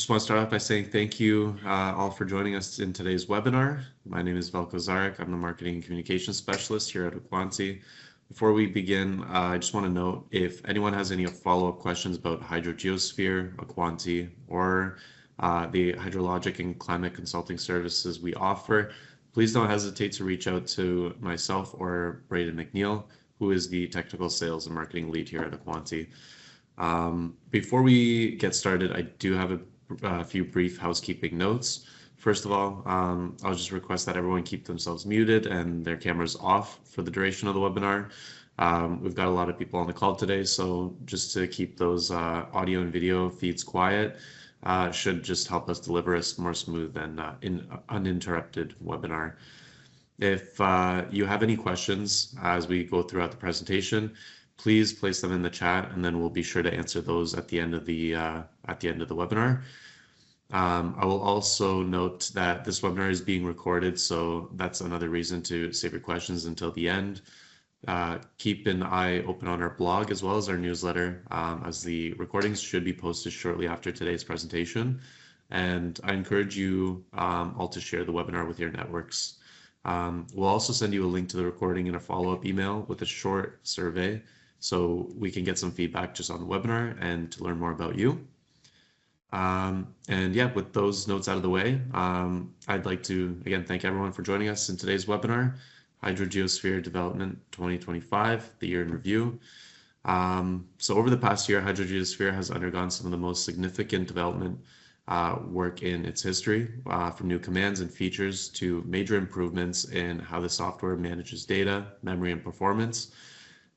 Just want to start off by saying thank you all for joining us in today's webinar. My name is Velko Zarek. I'm the Marketing and Communications Specialist here at Aquanty. Before we begin, I just want to note if anyone has any follow-up questions about HydroGeoSphere, Aquanty, or the hydrologic and climate consulting services we offer, please don't hesitate to reach out to myself or Braden McNeil, who is the technical sales and marketing lead here at Aquanty. Before we get started, I do have a few brief housekeeping notes. First of all, I'll just request that everyone keep themselves muted and their cameras off for the duration of the webinar. We've got a lot of people on the call today, so just to keep those audio and video feeds quiet should just help us deliver a more smooth and uninterrupted webinar. If you have any questions as we go throughout the presentation, please place them in the chat, and then we'll be sure to answer those at the end of the webinar. I will also note that this webinar is being recorded, so that's another reason to save your questions until the end. Keep an eye open on our blog as well as our newsletter, as the recordings should be posted shortly after today's presentation. And I encourage you all to share the webinar with your networks. We'll also send you a link to the recording in a follow-up email with a short survey, so we can get some feedback just on the webinar and to learn more about you. And yeah, with those notes out of the way, I'd like to again thank everyone for joining us in today's webinar, HydroGeoSphere Development 2025, the year in review. So over the past year, HydroGeoSphere has undergone some of the most significant development work in its history, from new commands and features to major improvements in how the software manages data, memory, and performance.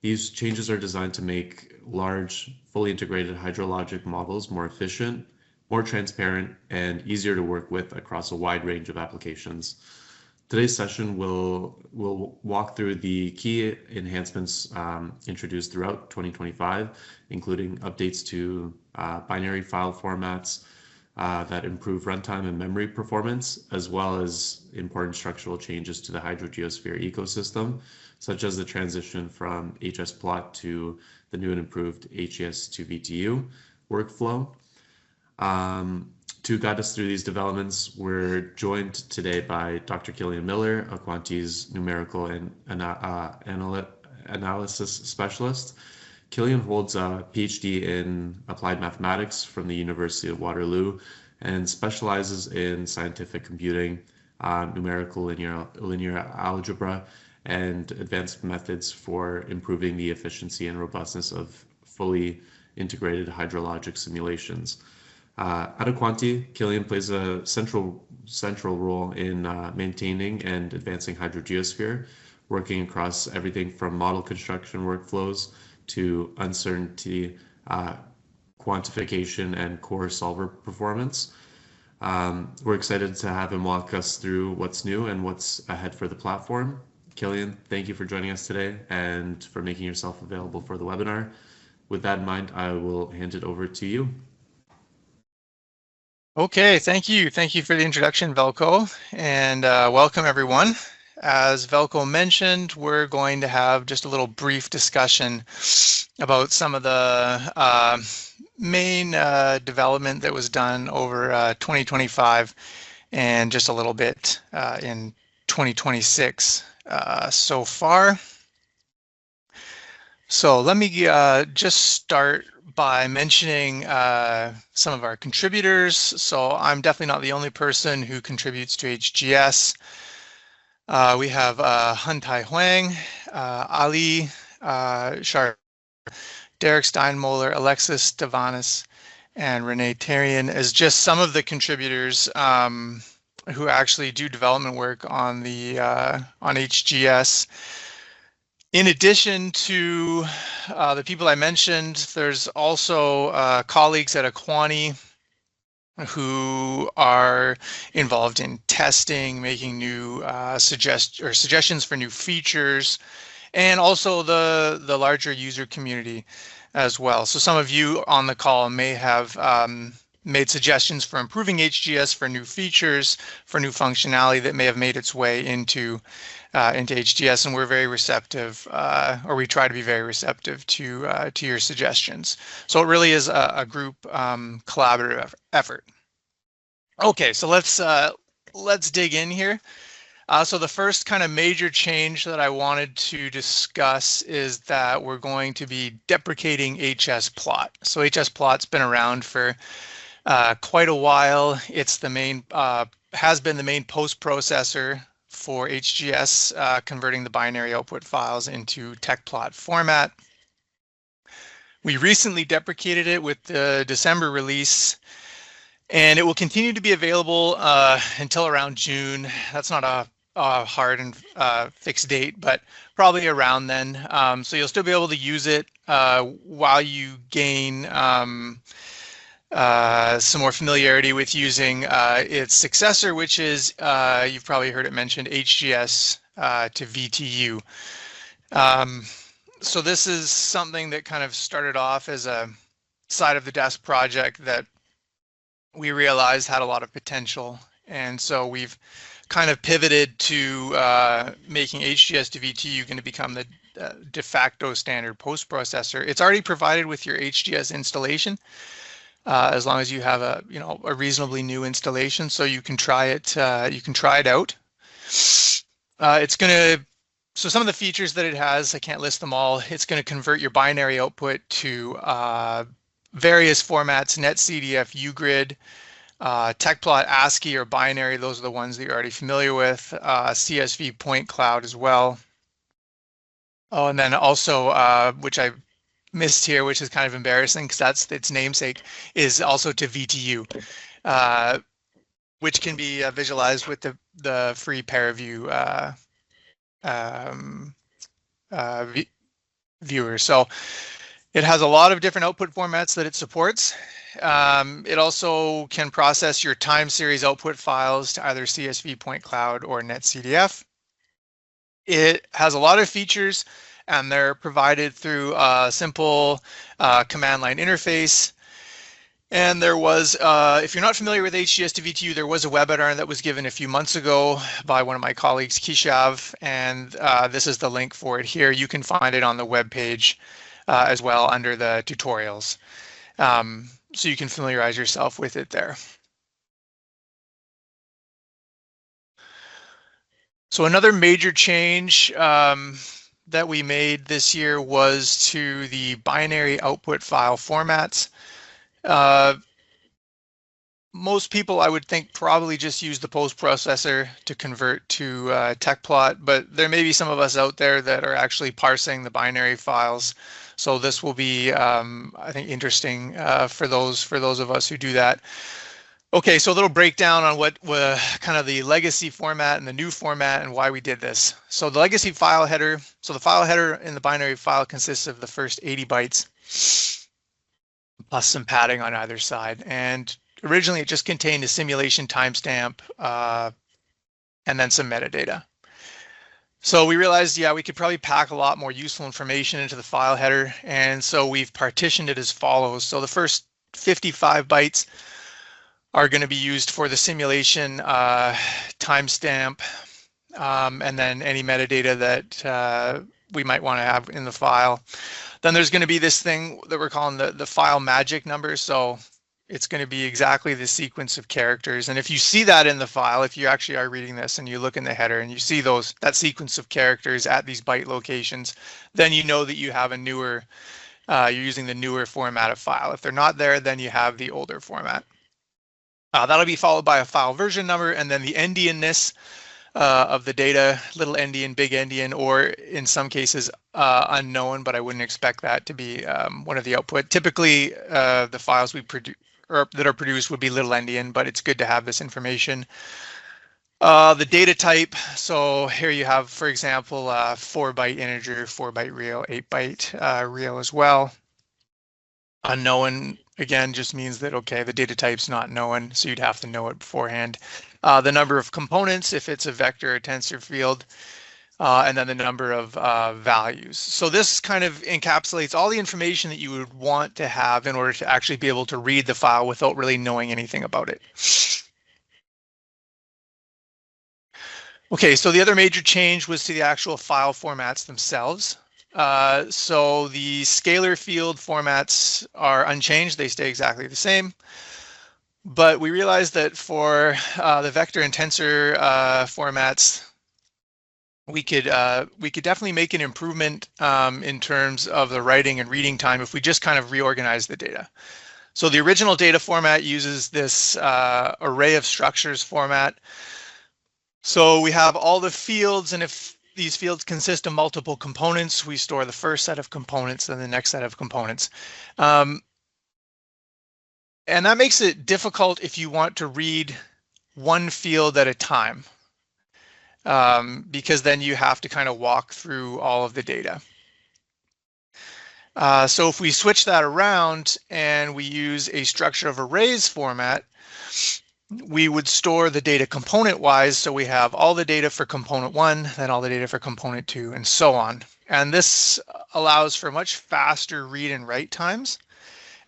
These changes are designed to make large, fully integrated hydrologic models more efficient, more transparent, and easier to work with across a wide range of applications. Today's session will walk through the key enhancements introduced throughout 2025, including updates to binary file formats that improve runtime and memory performance, as well as important structural changes to the HydroGeoSphere ecosystem, such as the transition from hsplot to the new and improved HES2VTU workflow. To guide us through these developments, we're joined today by Dr. Killian Miller, Aquanty's numerical and analysis specialist. Killian holds a PhD in applied mathematics from the University of Waterloo and specializes in scientific computing, numerical linear algebra, and advanced methods for improving the efficiency and robustness of fully integrated hydrologic simulations. At Aquanty, Killian plays a central role in maintaining and advancing HydroGeoSphere, working across everything from model construction workflows to uncertainty quantification and core solver performance. We're excited to have him walk us through what's new and what's ahead for the platform. Killian, thank you for joining us today and for making yourself available for the webinar. With that in mind, I will hand it over to you. Okay, thank you. Thank you for the introduction, Velko, and welcome everyone. As Velko mentioned, we're going to have just a little brief discussion about some of the main development that was done over 2025 and just a little bit in 2026 so far. So let me just start by mentioning some of our contributors. So I'm definitely not the only person who contributes to HGS. We have Huntai Huang, Ali Shar, Derek Steinmoller, Alexis Devanis, and Renee Tarian as just some of the contributors who actually do development work on the on HGS. In addition to the people I mentioned, there's also colleagues at Aquanty who are involved in testing, making new suggestions for new features, and also the larger user community as well. So some of you on the call may have made suggestions for improving HGS, for new features, for new functionality that may have made its way into HGS, and we're very receptive, or we try to be very receptive to your suggestions. So it really is a group collaborative effort. Okay, so let's dig in here. So the first kind of major change that I wanted to discuss is that we're going to be deprecating hsplot. So hsplot's been around for quite a while. It's the main has been the main post processor for HGS, converting the binary output files into tecplot format. We recently deprecated it with the December release, and it will continue to be available until around June. That's not a hard and fixed date, but probably around then. So you'll still be able to use it while you gain some more familiarity with using its successor, which is, you've probably heard it mentioned, HGS to VTU. So this is something that kind of started off as a side of the desk project that we realized had a lot of potential. And so we've kind of pivoted to making HGS to VTU going to become the de facto standard post processor. It's already provided with your HGS installation, as long as you have a reasonably new installation, so you can try it. You can try it out. It's going to, so some of the features that it has, I can't list them all. It's going to convert your binary output to various formats: netcdf, ugrid, tecplot, ASCII, or binary. Those are the ones that you're already familiar with. CSV point cloud as well. Oh, and then also, which I missed here, which is kind of embarrassing because that's its namesake, is also to VTU, which can be visualized with the free ParaView viewer. So it has a lot of different output formats that it supports. It also can process your time series output files to either CSV point cloud or netcdf. It has a lot of features, and they're provided through a simple command line interface. And there was, if you're not familiar with HGS to VTU, there was a webinar that was given a few months ago by one of my colleagues, Kishav, and this is the link for it here. You can find it on the web page as well under the tutorials. So you can familiarize yourself with it there. So another major change that we made this year was to the binary output file formats. Most people, I would think, probably just use the post processor to convert to tecplot, but there may be some of us out there that are actually parsing the binary files. So this will be, I think, interesting for those of us who do that. Okay, so a little breakdown on what kind of the legacy format and the new format and why we did this. So the legacy file header, so the file header in the binary file consists of the first 80 bytes plus some padding on either side. And originally it just contained a simulation timestamp and then some metadata. So we realized, yeah, we could probably pack a lot more useful information into the file header. And so we've partitioned it as follows. So the first 55 bytes are going to be used for the simulation timestamp, and then any metadata that we might want to have in the file. Then there's going to be this thing that we're calling the file magic number. So it's going to be exactly the sequence of characters. And if you see that in the file, if you actually are reading this and you look in the header and you see that sequence of characters at these byte locations, then you know that you have a newer, you're using the newer format of file. If they're not there, then you have the older format. That'll be followed by a file version number, and then the endianness of the data, little endian, big endian, or in some cases unknown, but I wouldn't expect that to be one of the output. Typically, the files we produce that are produced would be little endian, but it's good to have this information. The data type, so here you have, for example, 4-byte integer, 4-byte real, 8-byte real as well. Unknown, again, just means that, okay, the data type's not known, so you'd have to know it beforehand. The number of components, if it's a vector or tensor field, and then the number of values. So this kind of encapsulates all the information that you would want to have in order to actually be able to read the file without really knowing anything about it. Okay, so the other major change was to the actual file formats themselves. So the scalar field formats are unchanged. They stay exactly the same. But we realized that for the vector and tensor formats, we could definitely make an improvement in terms of the writing and reading time if we just kind of reorganize the data. So the original data format uses this array of structures format. So we have all the fields, and if these fields consist of multiple components, we store the first set of components, then the next set of components. And that makes it difficult if you want to read one field at a time, because then you have to kind of walk through all of the data. So if we switch that around and we use a structure of arrays format, we would store the data component-wise. So we have all the data for component 1, then all the data for component 2, and so on. And this allows for much faster read and write times,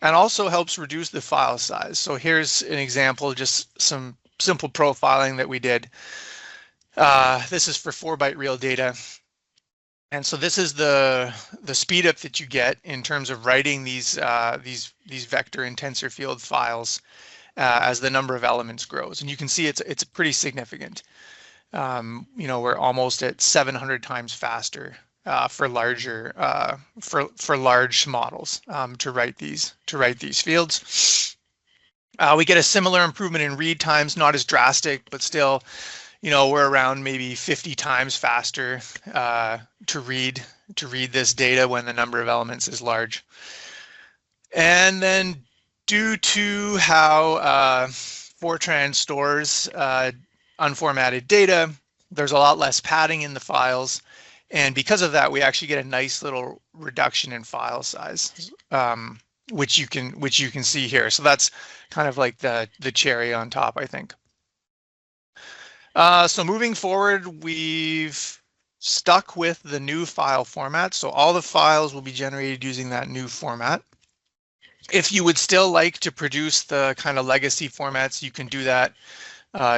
and also helps reduce the file size. So here's an example, just some simple profiling that we did. This is for 4-byte real data. And so this is the speed up that you get in terms of writing these vector and tensor field files as the number of elements grows. And you can see it's pretty significant. We're almost at 700 times faster for larger for large models to write these fields. We get a similar improvement in read times, not as drastic, but still, we're around maybe 50 times faster to read this data when the number of elements is large. And then due to how Fortran stores unformatted data, there's a lot less padding in the files. And because of that, we actually get a nice little reduction in file size, which you can see here. So that's kind of like the cherry on top, I think. So moving forward, we've stuck with the new file format. So all the files will be generated using that new format. If you would still like to produce the kind of legacy formats, you can do that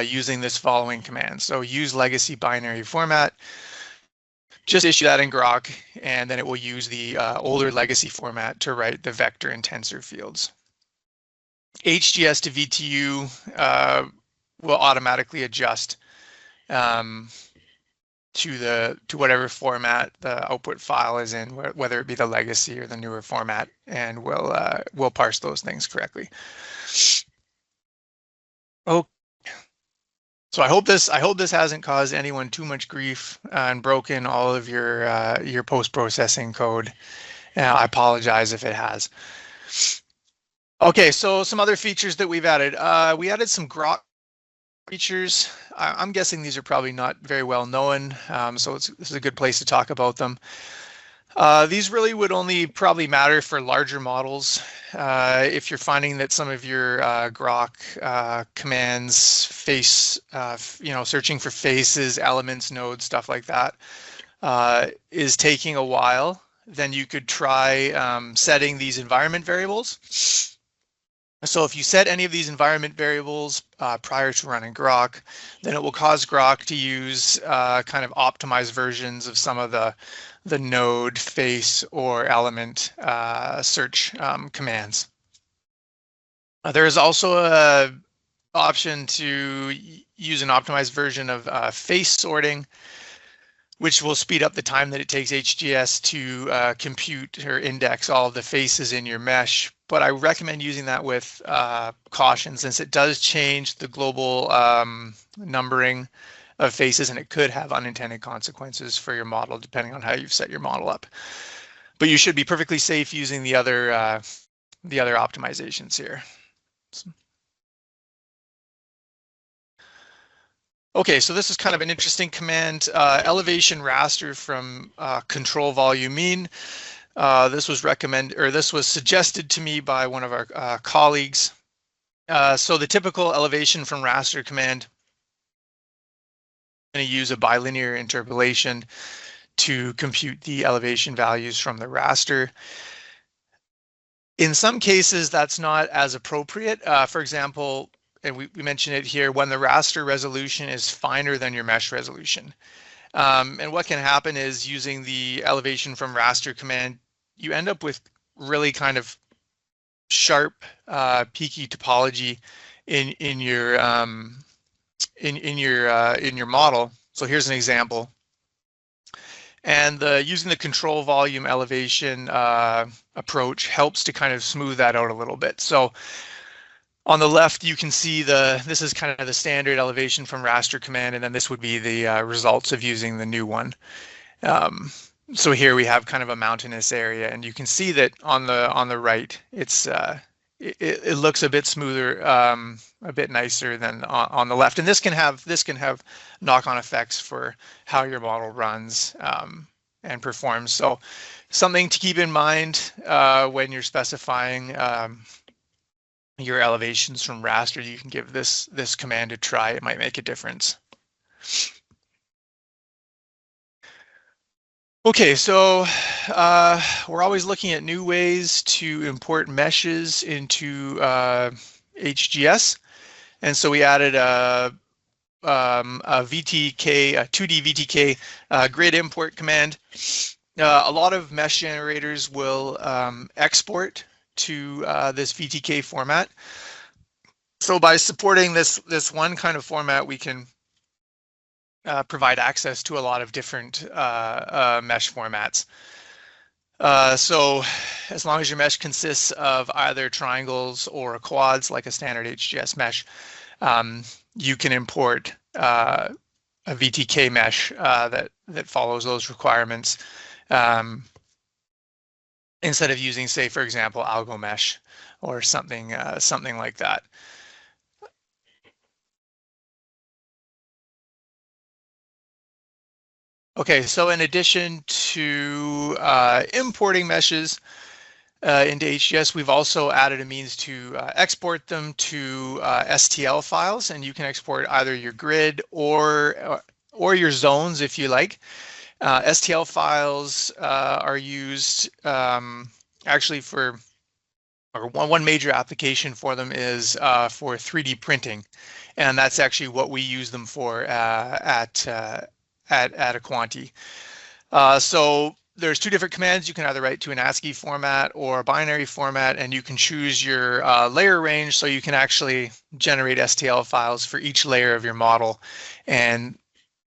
using this following command. So use legacy binary format. Just issue that in Grok, and then it will use the older legacy format to write the vector and tensor fields. HGS to VTU will automatically adjust to whatever format the output file is in, whether it be the legacy or the newer format, and we'll parse those things correctly. Okay. So I hope this hasn't caused anyone too much grief and broken all of your post-processing code. I apologize if it has. Okay, so some other features that we've added. We added some Grok features. I'm guessing these are probably not very well known, so this is a good place to talk about them. These really would only probably matter for larger models. If you're finding that some of your Grok commands, searching for faces, elements, nodes, stuff like that, is taking a while, then you could try setting these environment variables. So if you set any of these environment variables prior to running Grok, then it will cause Grok to use kind of optimized versions of some of the node, face, or element search commands. There is also an option to use an optimized version of face sorting, which will speed up the time that it takes HGS to compute or index all of the faces in your mesh. But I recommend using that with caution, since it does change the global numbering of faces, and it could have unintended consequences for your model, depending on how you've set your model up. But you should be perfectly safe using the other optimizations here. Okay, so this is kind of an interesting command, elevation raster from control volume mean. This was suggested to me by one of our colleagues. So the typical elevation from raster command, I'm going to use a bilinear interpolation to compute the elevation values from the raster. In some cases, that's not as appropriate. For example, and we mentioned it here, when the raster resolution is finer than your mesh resolution. And what can happen is, using the elevation from raster command, you end up with really kind of sharp, peaky topology in your model. So here's an example. And using the control volume elevation approach helps to kind of smooth that out a little bit. So on the left, you can see this is kind of the standard elevation from raster command, and then this would be the results of using the new one. So here we have kind of a mountainous area, and you can see that on the right, it looks a bit smoother, a bit nicer than on the left. And this can have knock-on effects for how your model runs and performs. So something to keep in mind when you're specifying your elevations from raster. You can give this command a try. It might make a difference. Okay, so we're always looking at new ways to import meshes into HGS, and so we added a VTK, a 2D VTK grid import command. A lot of mesh generators will export to this VTK format. So by supporting this one kind of format, we can provide access to a lot of different mesh formats. So as long as your mesh consists of either triangles or quads, like a standard HGS mesh, you can import a VTK mesh that follows those requirements instead of using, say, for example, algo mesh or something like that. Okay, so in addition to importing meshes into HGS, we've also added a means to export them to STL files, and you can export either your grid or your zones if you like. STL files are used actually for, or one major application for them is for 3D printing, and that's actually what we use them for at Aquanty. So there's two different commands. You can either write to an ASCII format or a binary format, and you can choose your layer range, so you can actually generate STL files for each layer of your model. And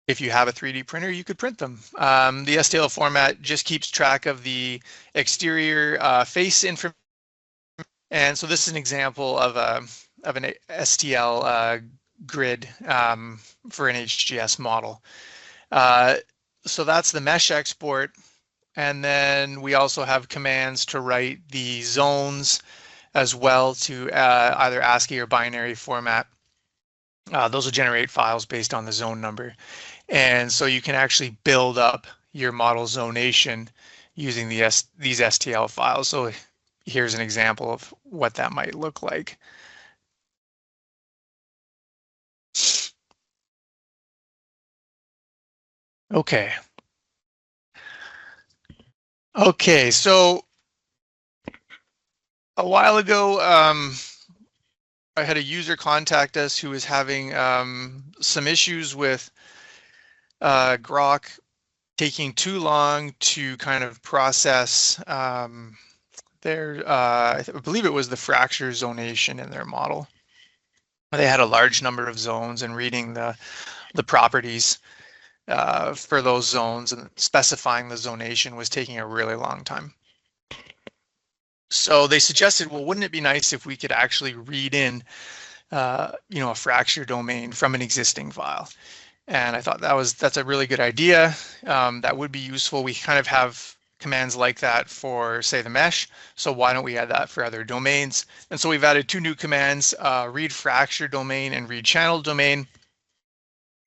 if you have a 3D printer, you could print them. The STL format just keeps track of the exterior face information. And so this is an example of an STL grid for an HGS model. So that's the mesh export. And then we also have commands to write the zones as well to either ASCII or binary format. Those will generate files based on the zone number. And so you can actually build up your model zonation using these STL files. So here's an example of what that might look like. Okay. Okay, so a while ago, I had a user contact us who was having some issues with Grok taking too long to kind of process their, I believe it was the fracture zonation in their model. They had a large number of zones, and reading the properties for those zones and specifying the zonation was taking a really long time. So they suggested, well, wouldn't it be nice if we could actually read in, a fracture domain from an existing file? And I thought that's a really good idea. That would be useful. We kind of have commands like that for, say, the mesh. So why don't we add that for other domains? And so we've added two new commands, read fracture domain and read channel domain.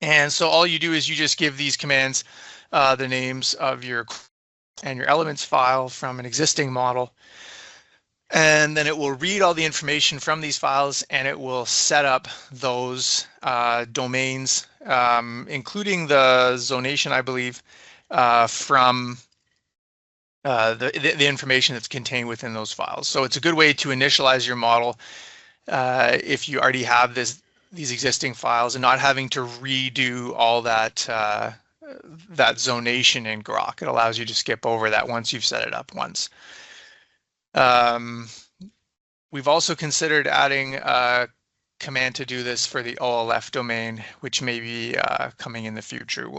And so all you do is you just give these commands the names of your elements file from an existing model. And then it will read all the information from these files, and it will set up those domains, including the zonation, I believe, from the information that's contained within those files. So it's a good way to initialize your model if you already have these existing files, and not having to redo all that zonation in Grok. It allows you to skip over that once you've set it up once. We've also considered adding command to do this for the OLF domain, which may be coming in the future.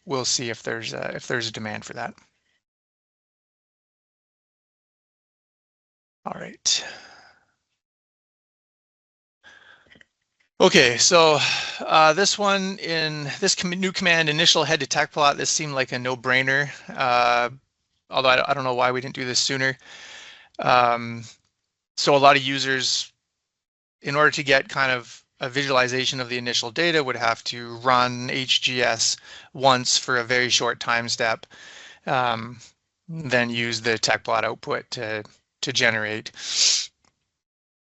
We'll see if there's a demand for that. All right. Okay, so this one in this new command, initial head detect plot, this seemed like a no-brainer. Although I don't know why we didn't do this sooner. So a lot of users, in order to get kind of a visualization of the initial data, would have to run HGS once for a very short time step, then use the tech plot output to generate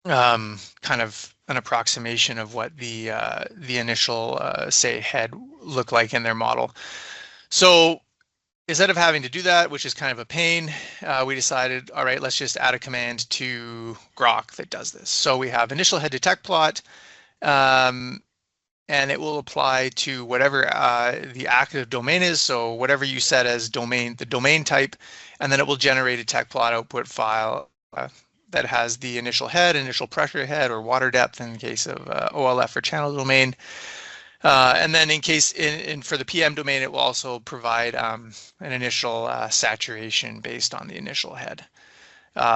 kind of an approximation of what the initial say head looked like in their model. So instead of having to do that, which is kind of a pain, we decided, all right, let's just add a command to Grok that does this. So we have initial head detect plot, and it will apply to whatever the active domain is. So whatever you set as domain, the domain type, and then it will generate a tech plot output file that has the initial head, initial pressure head, or water depth in the case of OLF or channel domain. And then in case for the PM domain, it will also provide an initial saturation based on the initial head.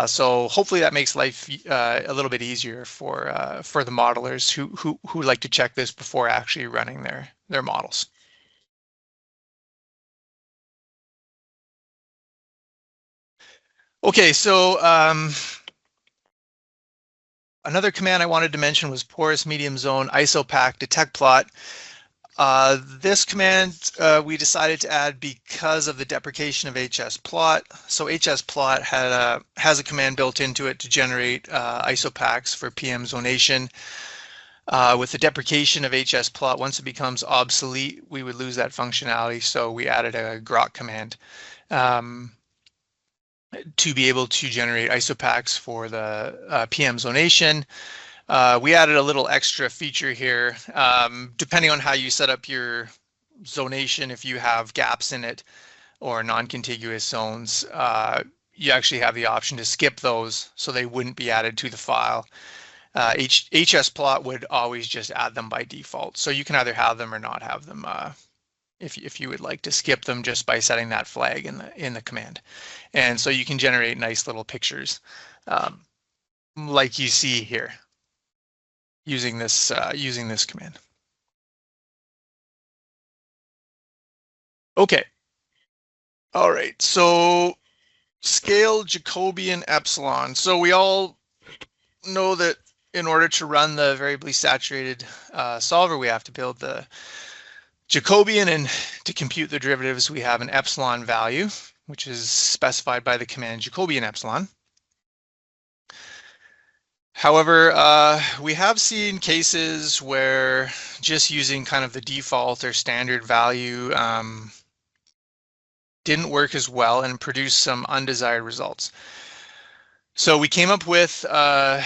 So hopefully that makes life a little bit easier for the modelers who like to check this before actually running their models. Okay, so another command I wanted to mention was porous medium zone isopack detect plot. This command we decided to add because of the deprecation of hsplot. So hsplot has a command built into it to generate isopacks for PM zonation. With the deprecation of hsplot, once it becomes obsolete, we would lose that functionality. So we added a grok command to be able to generate isopacks for the PM zonation. We added a little extra feature here. Depending on how you set up your zonation, if you have gaps in it or non-contiguous zones, you actually have the option to skip those so they wouldn't be added to the file. hsplot would always just add them by default. So you can either have them or not have them if you would like to skip them just by setting that flag in the command. And so you can generate nice little pictures like you see here using this command. Okay. All right. So scale Jacobian epsilon. So we all know that in order to run the variably saturated solver, we have to build the Jacobian, and to compute the derivatives, we have an epsilon value, which is specified by the command Jacobian epsilon. However, we have seen cases where just using kind of the default or standard value didn't work as well and produced some undesired results. So we came up with a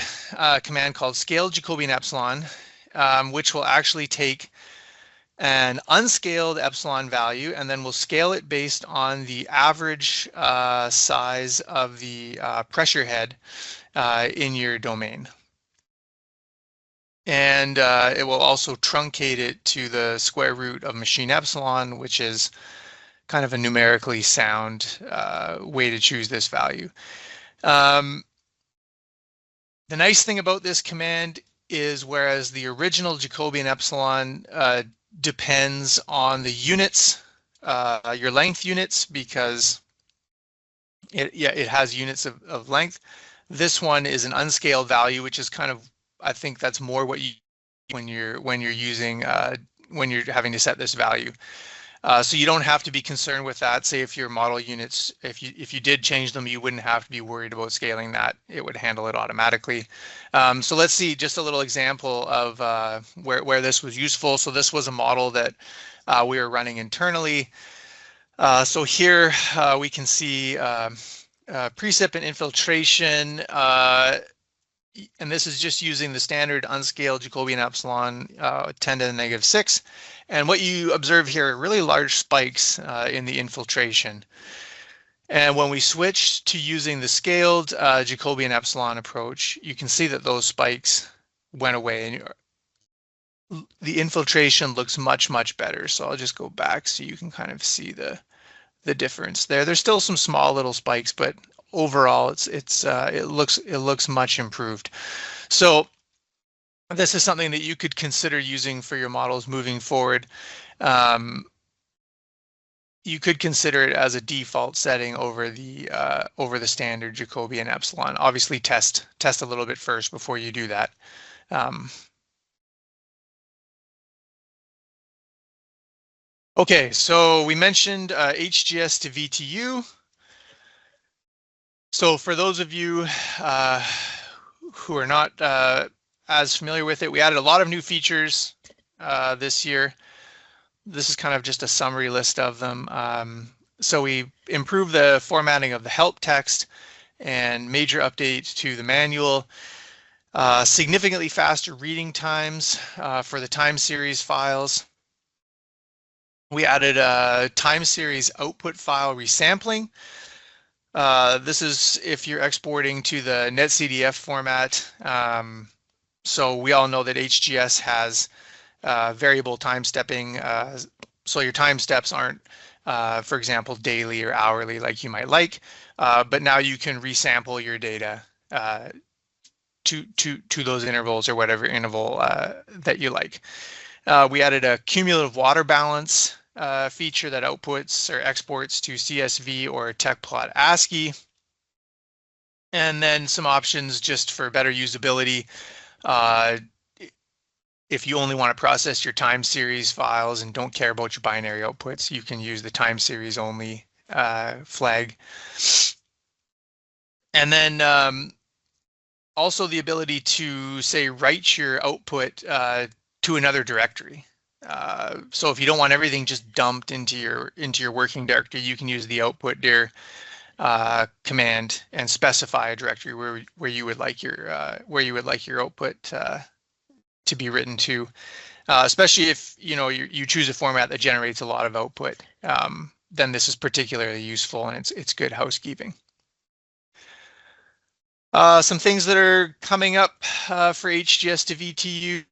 command called scale Jacobian epsilon, which will actually take an unscaled epsilon value, and then we'll scale it based on the average size of the pressure head in your domain. And it will also truncate it to the square root of machine epsilon, which is kind of a numerically sound way to choose this value. The nice thing about this command is, whereas the original Jacobian epsilon depends on the units, your length units, because it has units of length. This one is an unscaled value, which is kind of, I think that's more what you when you're using when you're having to set this value. So you don't have to be concerned with that. Say if your model units, if you did change them, you wouldn't have to be worried about scaling that. It would handle it automatically. So let's see just a little example of where this was useful. So this was a model that we were running internally. So here we can see precip and infiltration, and this is just using the standard unscaled Jacobian epsilon 10 to the negative 6. And what you observe here are really large spikes in the infiltration. And when we switch to using the scaled Jacobian epsilon approach, you can see that those spikes went away. the infiltration looks much better. So I'll just go back so you can kind of see the difference there. There's still some small little spikes, but overall it looks much improved. So this is something that you could consider using for your models moving forward. You could consider it as a default setting over the standard Jacobi and epsilon. Obviously, test a little bit first before you do that. Okay, so we mentioned HGS to VTU. So for those of you who are not as familiar with it, we added a lot of new features this year. This is kind of just a summary list of them. So we improved the formatting of the help text and major updates to the manual. Significantly faster reading times for the time series files. We added a time series output file resampling. This is if you're exporting to the netcdf format. So we all know that HGS has variable time stepping. So your time steps aren't, for example, daily or hourly like you might like, but now you can resample your data to those intervals or whatever interval that you like. We added a cumulative water balance feature that outputs or exports to CSV or tecplot ASCII. And then some options just for better usability. If you only want to process your time series files and don't care about your binary outputs, you can use the time series only flag. And then also the ability to, say, write your output to another directory. So if you don't want everything just dumped into your working directory, you can use the output dir command and specify a directory where you would like your output to be written to, especially if you choose a format that generates a lot of output. Then this is particularly useful, and it's good housekeeping. Some things that are coming up for HGS to VTU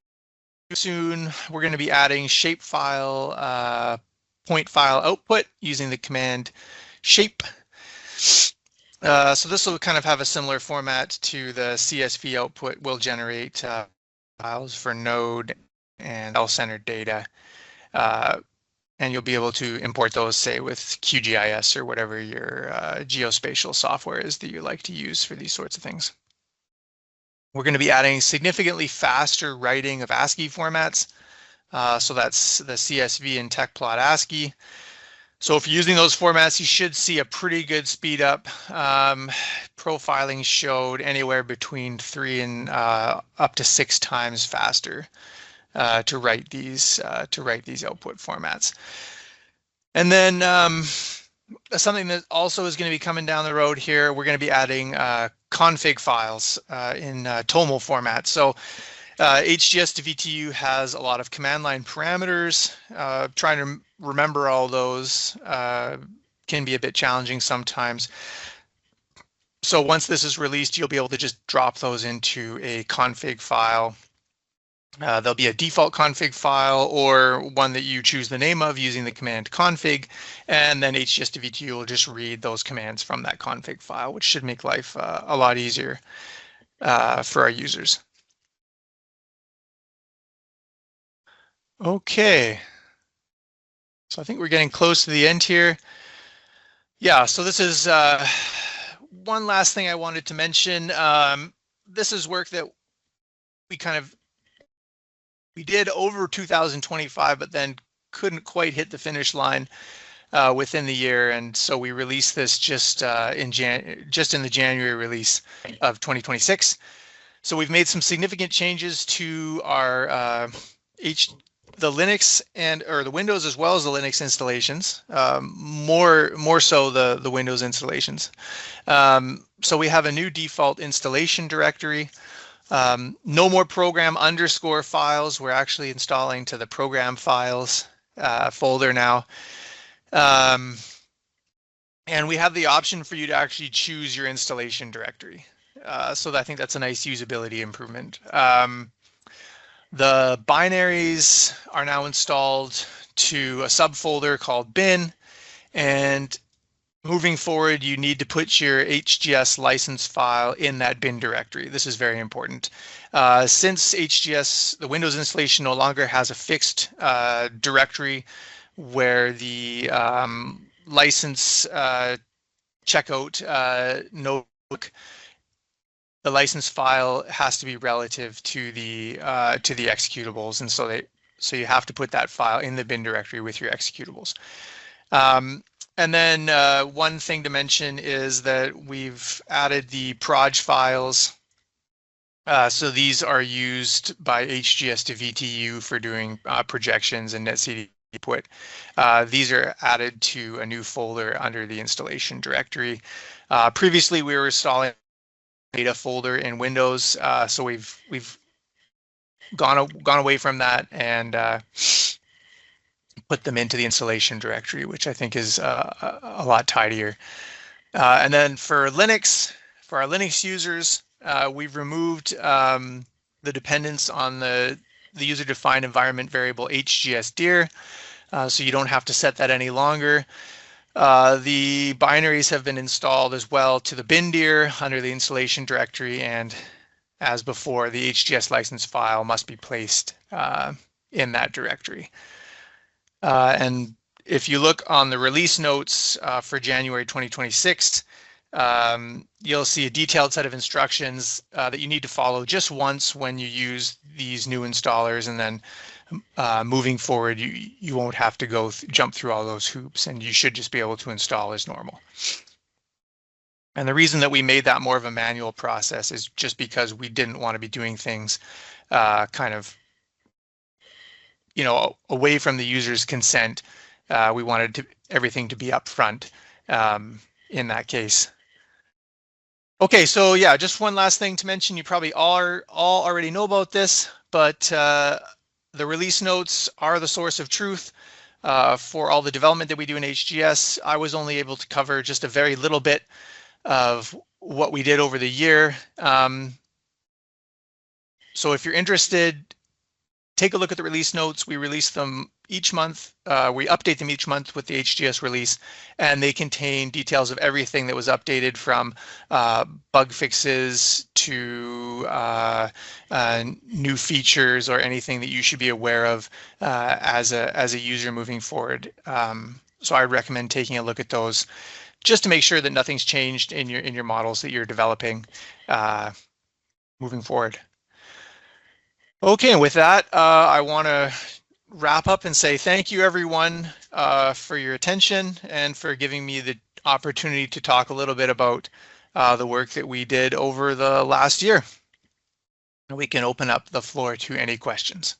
soon. We're going to be adding shapefile point file output using the command shape. So this will kind of have a similar format to the CSV output. We'll generate files for node and cell-centered data, and you'll be able to import those, say, with QGIS or whatever your geospatial software is that you like to use for these sorts of things. We're going to be adding significantly faster writing of ASCII formats. So that's the CSV and tecplot ASCII. So if you're using those formats, you should see a pretty good speed up. Profiling showed anywhere between 3 and up to 6 times faster to write these output formats. And then something that also is going to be coming down the road here, we're going to be adding config files in TOML format. So HGS to VTU has a lot of command line parameters. Trying to remember all those can be a bit challenging sometimes. So once this is released, you'll be able to just drop those into a config file. There'll be a default config file or one that you choose the name of using the command config, and then HGS to VTU will just read those commands from that config file, which should make life a lot easier for our users. Okay, so I think we're getting close to the end here. Yeah, so this is one last thing I wanted to mention. This is work that we did over 2025, but then couldn't quite hit the finish line within the year, and so we released this just in the January release of 2026. So we've made some significant changes to our the Linux or the Windows as well as the Linux installations. More so the Windows installations. So we have a new default installation directory. No more program underscore files. We're actually installing to the program files folder now. And we have the option for you to actually choose your installation directory. So I think that's a nice usability improvement. The binaries are now installed to a subfolder called bin, and moving forward, you need to put your HGS license file in that bin directory. This is very important. Since HGS, the Windows installation no longer has a fixed directory where the license checkout notebook, the license file has to be relative to the executables, and so you have to put that file in the bin directory with your executables. And then one thing to mention is that we've added the proj files. So these are used by HGS to VTU for doing projections and netcd input. These are added to a new folder under the installation directory. Previously, we were installing data folder in Windows, so we've gone away from that and put them into the installation directory, which I think is a lot tidier. And then for our Linux users, we've removed the dependence on the user-defined environment variable hgsdir, so you don't have to set that any longer. The binaries have been installed as well to the bindir under the installation directory, and as before, the HGS license file must be placed in that directory. And if you look on the release notes for January 2026, you'll see a detailed set of instructions that you need to follow just once when you use these new installers, and then moving forward, you won't have to jump through all those hoops, and you should just be able to install as normal. And the reason that we made that more of a manual process is just because we didn't want to be doing things kind of, away from the user's consent. We wanted everything to be upfront in that case. Okay, so yeah, just one last thing to mention. You probably all already know about this, but the release notes are the source of truth for all the development that we do in HGS. I was only able to cover just a very little bit of what we did over the year. So if you're interested, take a look at the release notes. We release them each month. We update them each month with the HGS release, and they contain details of everything that was updated, from bug fixes to new features or anything that you should be aware of as a user moving forward. So I recommend taking a look at those just to make sure that nothing's changed in your models that you're developing moving forward. Okay, and with that, I want to wrap up and say thank you, everyone, for your attention and for giving me the opportunity to talk a little bit about the work that we did over the last year. We can open up the floor to any questions.